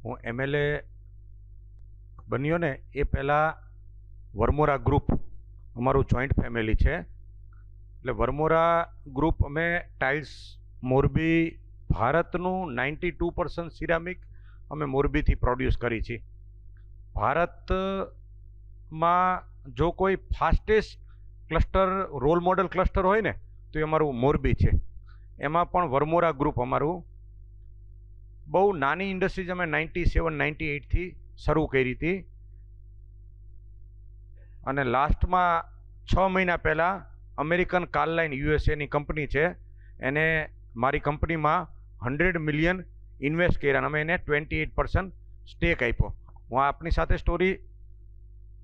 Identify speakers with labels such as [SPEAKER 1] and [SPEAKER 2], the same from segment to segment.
[SPEAKER 1] હું એમએલએ બન્યો ને એ પહેલાં વરમોરા ગ્રુપ અમારું જોઈન્ટ ફેમિલી છે. એટલે વરમોરા ગ્રુપ અમે ટાઇલ્સ મોરબી ભારતનું 92% સિરામિક અમે મોરબીથી પ્રોડ્યુસ કરી છે. ભારતમાં જો કોઈ fastest cluster role model cluster હોય ને તો એ અમારું મોરબી છે. એમાં પણ વરમોરા ગ્રુપ અમારું બહુ નાની ઇન્ડસ્ટ્રીઝ અમે 97-98થી શરૂ કરી હતી અને લાસ્ટમાં 6 મહિના પહેલાં અમેરિકન કાર્લાઇન યુએસએની કંપની છે એને મારી કંપનીમાં 100 મિલિયન ઇન્વેસ્ટ કર્યા અને અમે એને 28% સ્ટેક આપ્યો. હું આપની સાથે સ્ટોરી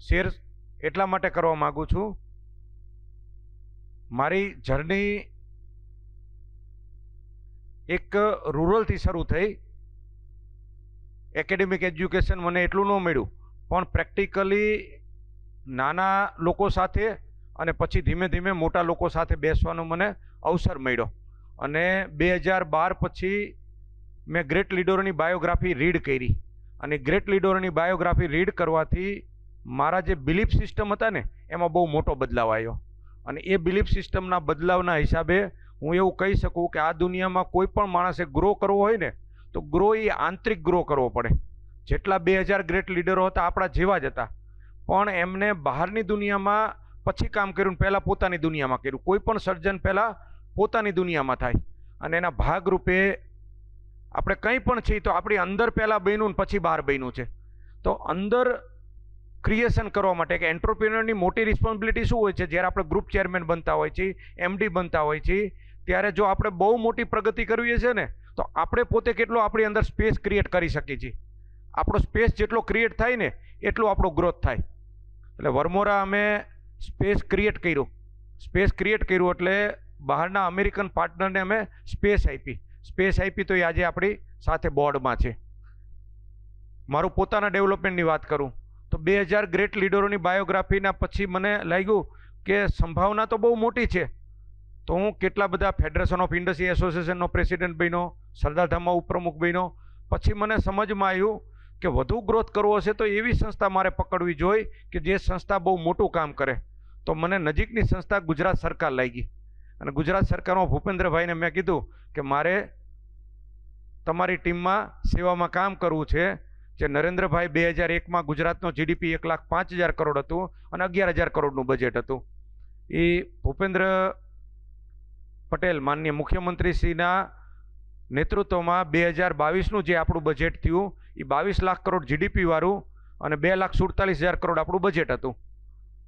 [SPEAKER 1] શેર એટલા માટે કરવા માગું છું, મારી જર્ની એક રૂરલથી શરૂ થઈ. એકેડેમિક એજ્યુકેશન મને એટલું ન મળ્યું, પણ પ્રેક્ટિકલી નાના લોકો સાથે અને પછી ધીમે ધીમે મોટા લોકો સાથે બેસવાનો મને અવસર મળ્યો. અને 2012 પછી મેં ગ્રેટ લીડરોની બાયોગ્રાફી રીડ કરી અને ગ્રેટ લીડરોની બાયોગ્રાફી રીડ કરવાથી મારા જે બિલીફ સિસ્ટમ હતા ને એમાં બહુ મોટો બદલાવ આવ્યો. અને એ બિલીફ સિસ્ટમના બદલાવના હિસાબે હું એવું કહી શકું કે આ દુનિયામાં કોઈ પણ માણસે ગ્રો કરવો હોય ને તો ગ્રો એ આંતરિક ગ્રો કરવો પડે. જેટલા 2000 ગ્રેટ લીડરો હતા આપણા જેવા જ હતા, પણ એમને બહારની દુનિયામાં પછી કામ કર્યું, પહેલાં પોતાની દુનિયામાં કર્યું. કોઈ પણ સર્જન પહેલાં પોતાની દુનિયામાં થાય અને એના ભાગરૂપે આપણે કંઈ પણ છીએ તો આપણી અંદર પહેલાં બન્યું ને પછી બહાર બન્યું છે. તો અંદર ક્રિએશન કરવા માટે કે એન્ટરપ્રિન્યોરની મોટી રિસ્પોન્સિબિલિટી શું હોય છે? જ્યારે આપણે ગ્રુપ ચેરમેન બનતા હોય છે, એમડી બનતા હોય છે, ત્યારે જો આપણે બહુ મોટી પ્રગતિ કરવી છે ને તો આપણે પોતે કેટલો આપણી અંદર સ્પેસ ક્રિએટ કરી શકીએ છીએ. આપણો સ્પેસ જેટલો ક્રિએટ થાય ને એટલો આપણો ગ્રોથ થાય. એટલે વરમોરા અમે સ્પેસ ક્રિએટ કર્યું. સ્પેસ ક્રિએટ કર્યું એટલે બહારના અમેરિકન પાર્ટનરને અમે સ્પેસ આપી તો એ આજે આપણી સાથે બોર્ડમાં છે. મારું પોતાના ડેવલપમેન્ટની વાત કરું તો 2000 ગ્રેટ લીડરોની બાયોગ્રાફીના પછી મને લાગ્યું કે સંભાવના તો બહુ મોટી છે. તો હું કેટલા બધા ફેડરેશન ઓફ ઇન્ડસ્ટ્રી એસોસિએશનનો પ્રેસિડેન્ટ બન્યો, સરદારધામમાં ઉપપ્રમુખ બન્યો. પછી મને સમજમાં આવ્યું કે વધુ ગ્રોથ કરવો હશે તો એવી સંસ્થા મારે પકડવી જોઈએ કે જે સંસ્થા બહુ મોટું કામ કરે. તો મને નજીકની સંસ્થા ગુજરાત સરકાર લાગી અને ગુજરાત સરકારમાં ભૂપેન્દ્રભાઈને મેં કીધું કે મારે તમારી ટીમમાં સેવામાં કામ કરવું છે. જે નરેન્દ્રભાઈ 2001માં ગુજરાતનો જીડીપી 1,05,000 કરોડ હતું અને 11,000 કરોડનું બજેટ હતું. એ ભૂપેન્દ્ર પટેલ માનનીય મુખ્યમંત્રીશ્રીના નેતૃત્વમાં 2022નું જે આપણું બજેટ થયું એ 22 લાખ કરોડ જીડીપી વાળું અને 2,47,000 કરોડ આપણું બજેટ હતું.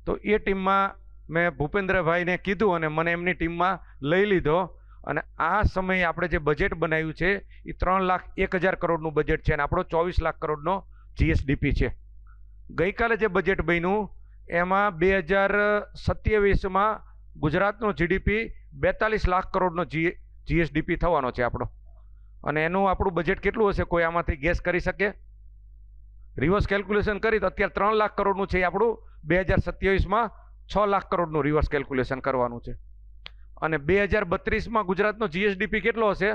[SPEAKER 1] તો એ ટીમમાં મેં ભૂપેન્દ્રભાઈને કીધું અને મને એમની ટીમમાં લઈ લીધો. અને આ સમયે આપણે જે બજેટ બનાવ્યું છે એ 3,01,000 કરોડનું બજેટ છે અને આપણો 24 લાખ કરોડનો જીએસડીપી છે. ગઈકાલે જે બજેટ બન્યું એમાં 2027માં ગુજરાતનો જીડીપી 42 લાખ કરોડનો જીએસડીપી થવાનો છે આપણો. અને એનું આપણું બજેટ કેટલું હશે? કોઈ આમાંથી ગેસ કરી શકે? રિવર્સ કેલ્ક્યુલેશન કરી તો અત્યારે 3 લાખ કરોડનું છે આપણું. 2027માં 6 લાખ કરોડનું રિવર્સ કેલ્ક્યુલેશન કરવાનું છે. અને 2032માં ગુજરાતનો જીએસડીપી કેટલો હશે?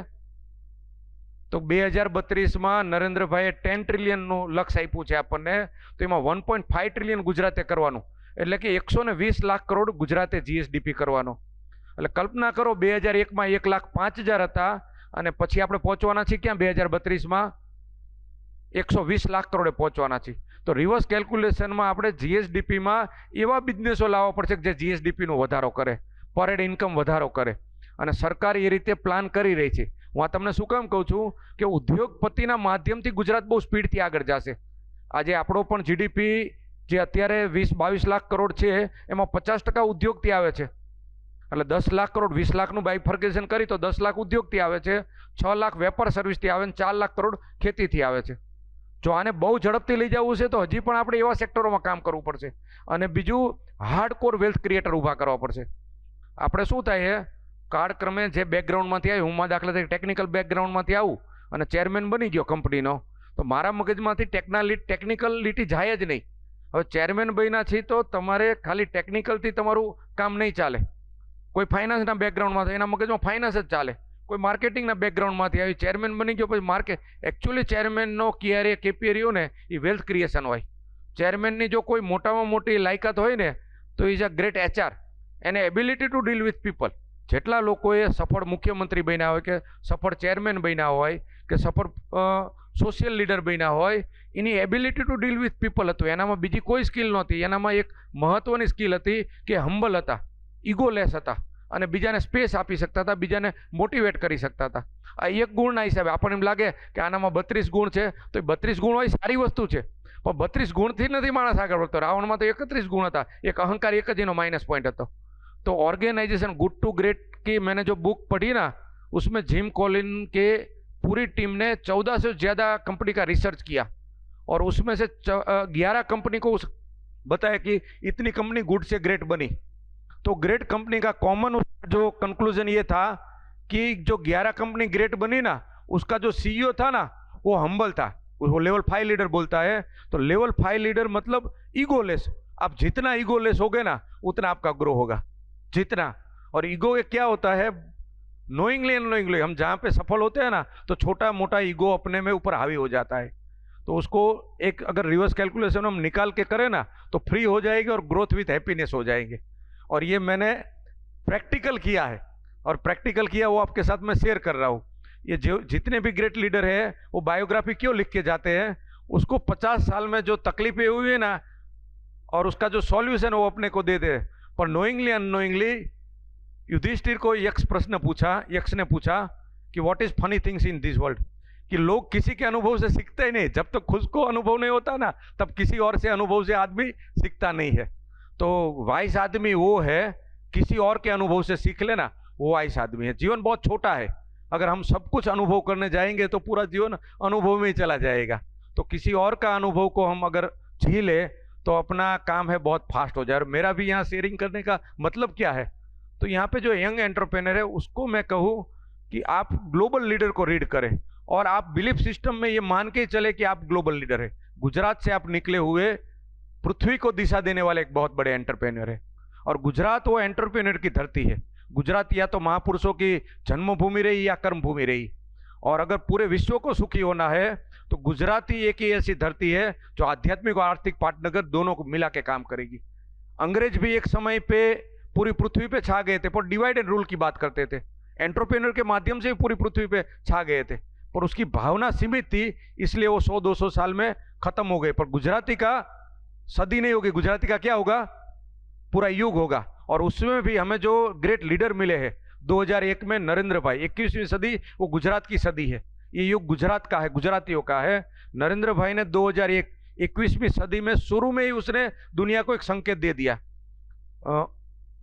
[SPEAKER 1] તો 2032માં નરેન્દ્રભાઈએ 10 ટ્રિલિયનનું લક્ષ્ય આપ્યું છે આપણને. તો એમાં 1.5 ટ્રિલિયન ગુજરાતે કરવાનું, એટલે કે 120 લાખ કરોડ ગુજરાતે જીએસડીપી કરવાનો. એટલે કલ્પના કરો 2001માં 1,05,000 હતા અને પછી આપણે પહોંચવાના છીએ ક્યાં? 2032માં 120 લાખ કરોડે પહોંચવાના છીએ. તો રિવર્સ કેલ્ક્યુલેશનમાં આપણે જીએસડીપીમાં એવા બિઝનેસો લાવવા પડશે કે જે જીએસડીપીનો વધારો કરે, પર હેડ ઇન્કમ વધારો કરે. અને સરકાર એ રીતે પ્લાન કરી રહી છે. હું આ તમને શું કામ કહું છું કે ઉદ્યોગપતિના માધ્યમથી ગુજરાત બહુ સ્પીડથી આગળ જશે. આજે આપણો પણ જીડીપી જે અત્યારે 20-22 લાખ કરોડ છે એમાં 50% ઉદ્યોગથી આવે છે. એટલે 10 લાખ કરોડ 20 લાખનું બાયફર્ગેશન કરી તો 10 લાખ ઉદ્યોગથી આવે છે, 6 લાખ વેપાર સર્વિસથી આવે છે, 4 લાખ કરોડ ખેતીથી આવે છે. જો આને બહુ ઝડપથી લઈ જવું છે તો હજી પણ આપણે એવા સેક્ટરોમાં કામ કરવું પડશે. અને બીજું હાર્ડકોર વેલ્થ ક્રિએટર ઊભા કરવા પડશે. આપણે શું થાય છે કાળક્રમે જે બેકગ્રાઉન્ડમાંથી આવી, હું દાખલા તરીકે ટેકનિકલ બેકગ્રાઉન્ડમાંથી આવું અને ચેરમેન બની ગયો કંપનીનો, તો મારા મગજમાંથી ટેકનિકલિટી જાય જ નહીં. હવે ચેરમેન બન્યા છીએ તો તમારે ખાલી ટેકનિકલથી તમારું કામ નહીં ચાલે. કોઈ ફાઇનાન્સના બેકગ્રાઉન્ડમાં એના મગજમાં ફાઇનાન્સ જ ચાલે, કોઈ માર્કેટિંગના બેકગ્રાઉન્ડમાંથી આવી ચેરમેન બની ગયો, પછી માર્કેટ એકચ્યુઅલી ચેરમેનનો ક્યારે કેપીઆર રહ્યો ને એ વેલ્થ ક્રિએશન હોય. ચેરમેનની જો કોઈ મોટામાં મોટી લાયકાત હોય ને તો ઇઝ અ ગ્રેટ એચઆર, એને ability to deal with people. જેટલા લોકોએ સફળ મુખ્યમંત્રી બન્યા હોય, કે સફળ ચેરમેન બન્યા હોય, કે સફળ સોશિયલ લીડર બન્યા હોય, એની ability to deal with people હતું. એનામાં બીજી કોઈ સ્કિલ નહોતી. એનામાં એક મહત્વની સ્કિલ હતી કે હમ્બલ હતા, ઇગોલેસ હતા, અને બીજાને સ્પેસ આપી શકતા હતા, બીજાને મોટિવેટ કરી શકતા હતા. આ એક ગુણના હિસાબે આપણને એમ લાગે કે આનામાં 32 ગુણ છે, તો એ 32 ગુણ હોય સારી વસ્તુ છે, પણ 32 ગુણથી નથી માણસ આગળ વધતો. રાવણમાં તો 31 ગુણ હતા, એક અહંકાર એક જ એનો माइनस पॉइंट હતો. तो ऑर्गेनाइजेशन गुड टू ग्रेट की मैंने जो बुक पढ़ी ना, उसमें जिम कॉलिन के पूरी टीम ने 14 से ज़्यादा कंपनी का रिसर्च किया और उसमें से 11 कंपनी को बताया कि इतनी कंपनी गुड से ग्रेट बनी. तो ग्रेट कंपनी का कॉमन जो कंक्लूजन ये था कि जो 11 कंपनी ग्रेट बनी ना, उसका जो सीईओ था ना, वो हम्बल था. वो लेवल 5 लीडर बोलता है. तो लेवल 5 लीडर मतलब ईगोलेस. आप जितना ईगोलेस होगे ना, उतना आपका ग्रो होगा, जितना. और ईगो क्या होता है, नोइंगली अननोइंगली हम जहाँ पे सफल होते हैं ना, तो छोटा मोटा ईगो अपने में ऊपर हावी हो जाता है. तो उसको एक अगर रिवर्स कैलकुलेशन हम निकाल के करें ना, तो फ्री हो जाएगी और ग्रोथ विथ हैप्पीनेस हो जाएंगे. और ये मैंने प्रैक्टिकल किया है, और प्रैक्टिकल किया वो आपके साथ मैं शेयर कर रहा हूँ. ये जो जितने भी ग्रेट लीडर है, वो बायोग्राफी क्यों लिख के जाते हैं, उसको 50 साल में जो तकलीफें हुई है ना, और उसका जो सॉल्यूशन वो अपने को दे दे. पर नोइंगली अननोइंगली युधिष्ठिर को यक्ष प्रश्न पूछा, यक्ष ने पूछा कि what is funny things in this world, कि लोग किसी के अनुभव से सीखते ही नहीं. जब तक खुद को अनुभव नहीं होता ना, तब किसी और से अनुभव से आदमी सीखता नहीं है. तो वाइस आदमी वो है, किसी और के अनुभव से सीख लेना, वो वाइस आदमी है. जीवन बहुत छोटा है, अगर हम सब कुछ अनुभव करने जाएंगे तो पूरा जीवन अनुभव में ही चला जाएगा. तो किसी और का अनुभव को हम अगर जी ले तो अपना काम है बहुत फास्ट हो जाए. और मेरा भी यहाँ शेयरिंग करने का मतलब क्या है, तो यहाँ पे जो यंग एंटरप्रेन्योर है, उसको मैं कहूँ कि आप ग्लोबल लीडर को रीड करें, और आप बिलीफ सिस्टम में ये मान के चले कि आप ग्लोबल लीडर है. गुजरात से आप निकले हुए पृथ्वी को दिशा देने वाले एक बहुत बड़े एंटरप्रेन्योर है. और गुजरात वो एंटरप्रेन्योर की धरती है. गुजरात या तो महापुरुषों की जन्मभूमि रही या कर्मभूमि रही. और अगर पूरे विश्व को सुखी होना है, तो गुजराती एक ही ऐसी धरती है जो आध्यात्मिक और आर्थिक पाटनगर दोनों को मिला के काम करेगी. अंग्रेज भी एक समय पे पूरी पृथ्वी पे छा गए थे, पर डिवाइड एंड रूल की बात करते थे. एंटरप्रेन्योर के माध्यम से पूरी पृथ्वी पे छा गए थे, पर उसकी भावना सीमित थी, इसलिए वो 100-200 साल में खत्म हो गए. पर गुजराती का सदी नहीं होगी, गुजराती का क्या होगा, पूरा युग होगा. और उसमें भी हमें जो ग्रेट लीडर मिले हैं 2001 में, नरेंद्र भाई, 21वीं सदी वो गुजरात की सदी है. ये युग गुजरात का है, गुजरातियों का है. नरेंद्र भाई ने 2001 21वीं सदी में शुरू में ही उसने दुनिया को एक संकेत दे दिया.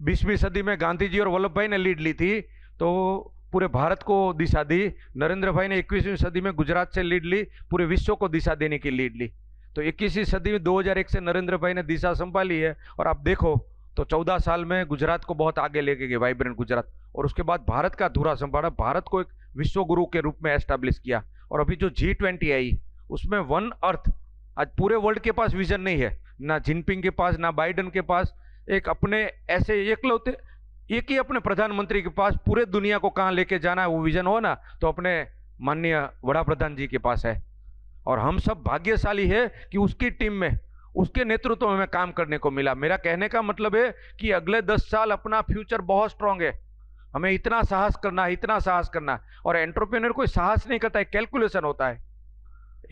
[SPEAKER 1] 20वीं सदी में गांधी जी और वल्लभ भाई ने लीड ली थी, तो पूरे भारत को दिशा दी. नरेंद्र भाई ने 21वीं सदी में गुजरात से लीड ली, पूरे विश्व को दिशा देने की लीड ली. तो 21वीं सदी में 2001 से नरेंद्र भाई ने दिशा संभाली है. और आप देखो तो 14 साल में गुजरात को बहुत आगे लेके गए, वाइब्रेंट गुजरात. और उसके बाद भारत का धुरा संभाला, भारत को एक विश्व गुरु के रूप में एस्टैब्लिश किया. और अभी जो G20 आई, उसमें वन अर्थ, आज पूरे वर्ल्ड के पास विजन नहीं है, ना जिनपिंग के पास, ना बाइडन के पास. एक अपने ऐसे एकलौते एक ही अपने प्रधानमंत्री के पास पूरे दुनिया को कहाँ लेके जाना है वो विजन हो ना, तो अपने माननीय वड़ा प्रधान जी के पास है. और हम सब भाग्यशाली है कि उसकी टीम में, उसके नेतृत्व में हमें काम करने को मिला. मेरा कहने का मतलब है कि अगले 10 साल अपना फ्यूचर बहुत स्ट्रांग है. हमें इतना साहस करना है, इतना साहस करना है. और एंटरप्रेन्योर कोई साहस नहीं करता है, कैलकुलेशन होता है.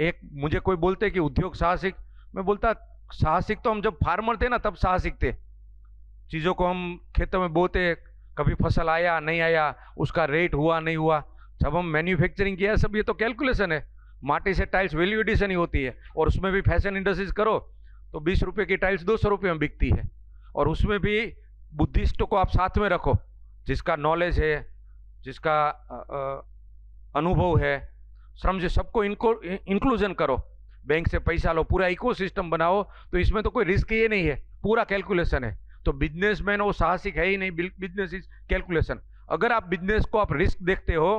[SPEAKER 1] एक मुझे कोई बोलते कि उद्योग साहसिक, मैं बोलता साहसिक तो हम जब फार्मर थे ना तब साहसिक थे. चीज़ों को हम खेतों में बोते, कभी फसल आया नहीं आया, उसका रेट हुआ नहीं हुआ. जब हम मैन्युफैक्चरिंग किया, सब ये तो कैलकुलेशन है. माटी से टाइल्स वैल्यू एडिशन ही होती है. और उसमें भी फैशन इंडस्ट्रीज करो तो 20 रुपये की टाइल्स 200 रुपये में बिकती है. और उसमें भी बुद्धिस्ट को आप साथ में रखो, जिसका नॉलेज है, जिसका अनुभव है, श्रम से सबको इनको इंक्लूजन करो, बैंक से पैसा लो, पूरा इकोसिस्टम बनाओ. तो इसमें तो कोई रिस्क ये नहीं है, पूरा कैलकुलेशन है. तो बिजनेसमैन वो साहसिक है ही नहीं, बिजनेस इज कैलकुलेशन. अगर आप बिजनेस को आप रिस्क देखते हो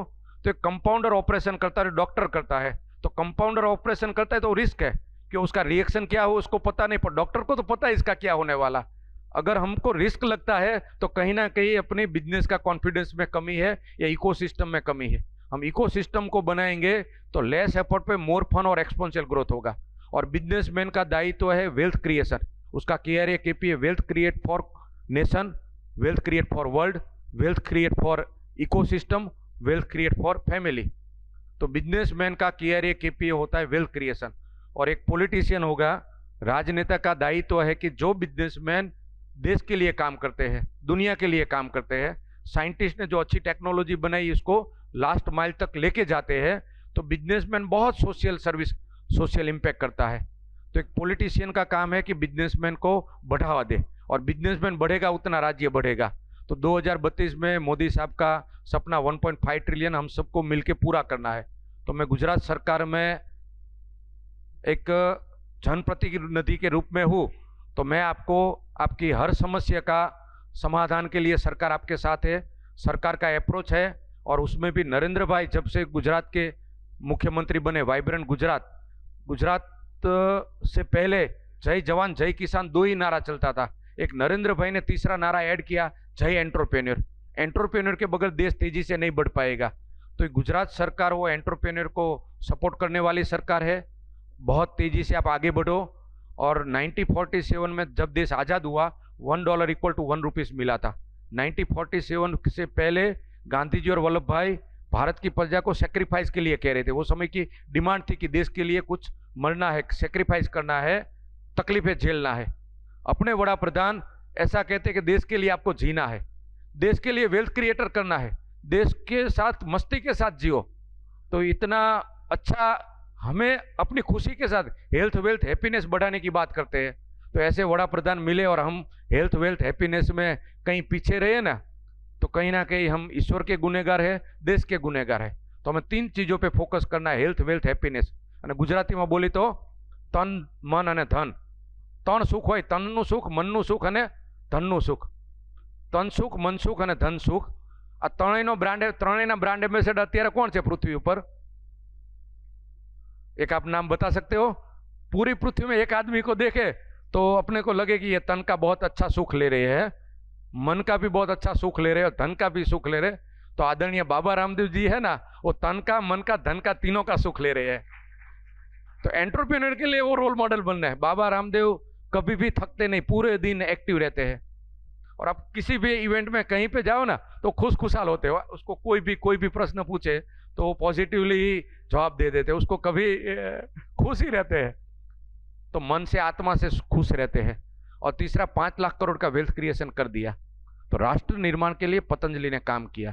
[SPEAKER 1] तो एक कंपाउंडर ऑपरेशन करता है, डॉक्टर करता है. तो कंपाउंडर ऑपरेशन करता है तो रिस्क है कि उसका रिएक्शन क्या हो उसको पता नहीं, पर डॉक्टर को तो पता है इसका क्या होने वाला. अगर हमको रिस्क लगता है तो कहीं ना कहीं अपने बिजनेस का कॉन्फिडेंस में कमी है या इकोसिस्टम में कमी है। हम इकोसिस्टम को बनाएंगे तो लेस एफर्ट पे मोर फन और एक्सपोनेंशियल ग्रोथ होगा। और बिजनेसमैन का दायित्व है वेल्थ क्रिएशन, उसका KRA KPA wealth create for nation, wealth create for world, wealth create for ecosystem, wealth create for family. तो बिजनेसमैन का KRA KPA होता है वेल्थ क्रिएशन। और एक पॉलिटिशियन होगा, राजनेता का दायित्व है कि जो बिजनेसमैन देश के लिए काम करते हैं, दुनिया के लिए काम करते हैं, साइंटिस्ट ने जो अच्छी टेक्नोलॉजी बनाई इसको लास्ट माइल तक लेके जाते हैं, तो बिजनेसमैन बहुत सोशल सर्विस, सोशल इम्पैक्ट करता है। तो एक पॉलिटिशियन का काम है कि बिजनेसमैन को बढ़ावा दे, और बिजनेसमैन बढ़ेगा उतना राज्य बढ़ेगा। तो 2032 में मोदी साहब का सपना 1.5 ट्रिलियन हम सबको मिलकर पूरा करना है। तो मैं गुजरात सरकार में एक जनप्रतिनिधि के रूप में हूँ, तो मैं आपको आपकी हर समस्या का समाधान के लिए सरकार आपके साथ है। सरकार का अप्रोच है, और उसमें भी नरेंद्र भाई जब से गुजरात के मुख्यमंत्री बने, वाइब्रेंट गुजरात, गुजरात से पहले जय जवान जय किसान 2 ही नारा चलता था। एक नरेंद्र भाई ने तीसरा नारा ऐड किया, जय एंटरप्रेन्योर। एंटरप्रेन्योर के बगैर देश तेजी से नहीं बढ़ पाएगा। तो गुजरात सरकार वो एंटरप्रेन्योर को सपोर्ट करने वाली सरकार है। बहुत तेजी से आप आगे बढ़ो। और 1947 में जब देश आज़ाद हुआ, $1 इक्वल टू 1 रुपीज़ मिला था। 1947 से पहले गांधी जी और वल्लभ भाई भारत की प्रजा को सेक्रीफाइस के लिए कह रहे थे। वो समय की डिमांड थी कि देश के लिए कुछ मरना है, सेक्रीफाइस करना है, तकलीफें झेलना है। अपने बड़ा प्रधान ऐसा कहते कि देश के लिए आपको जीना है, देश के लिए वेल्थ क्रिएटर करना है, देश के साथ मस्ती के साथ जियो। तो इतना अच्छा हमें अपनी खुशी के साथ हेल्थ वेल्थ हैप्पीनेस बढ़ाने की बात करते हैं। तो ऐसे बड़ा प्रधान मिले और हम हेल्थ वेल्थ हैप्पीनेस में कहीं पीछे रहे ना, तो कहीं ना कहीं हम ईश्वर के गुनेगार है, देश के गुनेगार है। तो हमें 3 चीज़ों पे फोकस करना है, हेल्थ वेल्थ हैप्पीनेस। અને ગુજરાતીમાં બોલી તો તન મન અને ધન, 3 સુખ હોય, તનનું સુખ, મનનું સુખ અને ધનનું સુખ। તન સુખ, મન સુખ અને ધન સુખ, આ ત્રણેયના બ્રાન્ડ એમ્બેસેડર અત્યારે કોણ છે પૃથ્વી ઉપર? एक आप नाम बता सकते हो? पूरी पृथ्वी में एक आदमी को देखे तो अपने को लगे कि ये तन का बहुत अच्छा सुख ले रहे हैं, मन का भी बहुत अच्छा सुख ले रहे हैं, धन का भी सुख ले रहे हैं। तो आदरणीय बाबा रामदेव जी है ना, वो तन का, मन का, धन का, तीनों का सुख ले रहे हैं। तो एंटरप्रेन्योर के लिए वो रोल मॉडल बनना है। बाबा रामदेव कभी भी थकते नहीं, पूरे दिन एक्टिव रहते हैं। और आप किसी भी इवेंट में कहीं पे जाओ ना तो खुशखुशाल होते हो। उसको कोई भी प्रश्न पूछे तो वो पॉजिटिवली जवाब दे देते हैं, उसको कभी खुश ही रहते हैं। तो मन से, आत्मा से खुश रहते हैं। और तीसरा, 5 लाख करोड़ का वेल्थ क्रिएशन कर दिया। तो राष्ट्र निर्माण के लिए पतंजलि ने काम किया।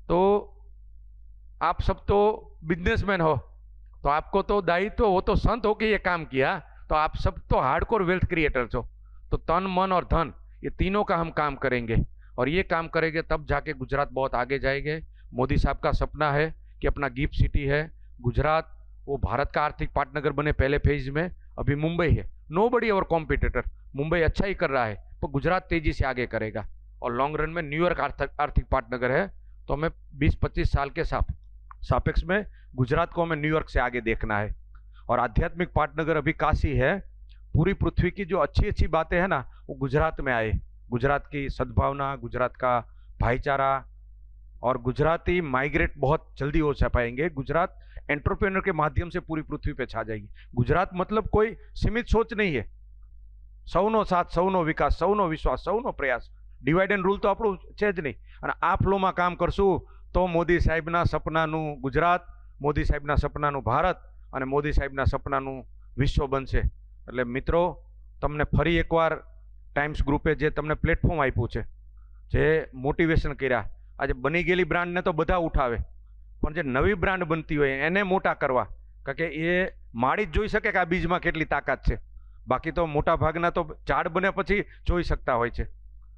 [SPEAKER 1] तो आप सब तो बिजनेसमैन हो, तो आपको तो दायित्व, वो तो संत हो के ये काम किया, तो आप सब तो हार्डकोर वेल्थ क्रिएटर्स हो। तो तन, मन और धन, ये तीनों का हम काम करेंगे। और ये काम करेंगे तब जाके गुजरात बहुत आगे जाएंगे। मोदी साहब का सपना है कि अपना गिफ्ट सिटी है गुजरात, वो भारत का आर्थिक पाटनगर बने पहले फेज में। अभी मुंबई है, नोबडी और कॉम्पिटिटर। मुंबई अच्छा ही कर रहा है, तो गुजरात तेजी से आगे करेगा। और लॉन्ग रन में न्यूयॉर्क आर्थिक पाटनगर है। तो हमें 20-25 साल के सापेक्ष में गुजरात को हमें न्यूयॉर्क से आगे देखना है। और आध्यात्मिक पाटनगर अभी काशी है। पूरी पृथ्वी की जो अच्छी अच्छी बातें हैं ना, वो गुजरात में आए। गुजरात की सद्भावना, गुजरात का भाईचारा, और गुजराती माइग्रेट बहुत जल्दी हो पाएंगे। गुजरात एंटरप्रेन्योर के माध्यम से पूरी पृथ्वी पे छा जाएगी। गुजरात मतलब कोई सीमित सोच नहीं है। સૌનો સાથ, સૌનો વિકાસ, સૌનો વિશ્વાસ, સૌનો પ્રયાસ। ડિવાઇડ એન્ડ રૂલ તો આપણું છે જ નહીં। અને આ ફ્લોમાં કામ કરશું તો મોદી સાહેબના સપનાનું ગુજરાત, મોદી સાહેબના સપનાનું ભારત અને મોદી સાહેબના સપનાનું વિશ્વ બનશે। એટલે મિત્રો, તમને ફરી એકવાર ટાઈમ્સ ગ્રુપે જે તમને પ્લેટફોર્મ આપ્યું છે, જે મોટિવેશન કર્યા, આજે બની ગયેલી બ્રાન્ડને તો બધા ઉઠાવે, પણ જે નવી બ્રાન્ડ બનતી હોય એને મોટા કરવા, કારણ કે એ માળી જ જોઈ શકે કે આ બીજમાં કેટલી તાકાત છે। બાકી તો મોટા ભાગના તો ઝાડ બને પછી જોઈ શકતા હોય છે।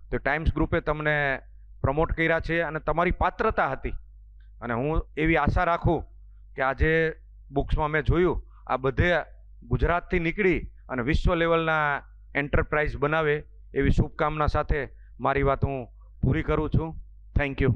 [SPEAKER 1] તો ટાઈમ્સ ગ્રુપે તમને પ્રમોટ કર્યા છે અને તમારી પાત્રતા હતી। અને હું એવી આશા રાખું કે આજે બુક્સમાં મેં જોયું આ બધે ગુજરાતથી નીકળી અને વિશ્વ લેવલના એન્ટરપ્રાઇઝ બનાવે, એવી શુભકામના સાથે મારી વાત હું પૂરી કરું છું। Thank you.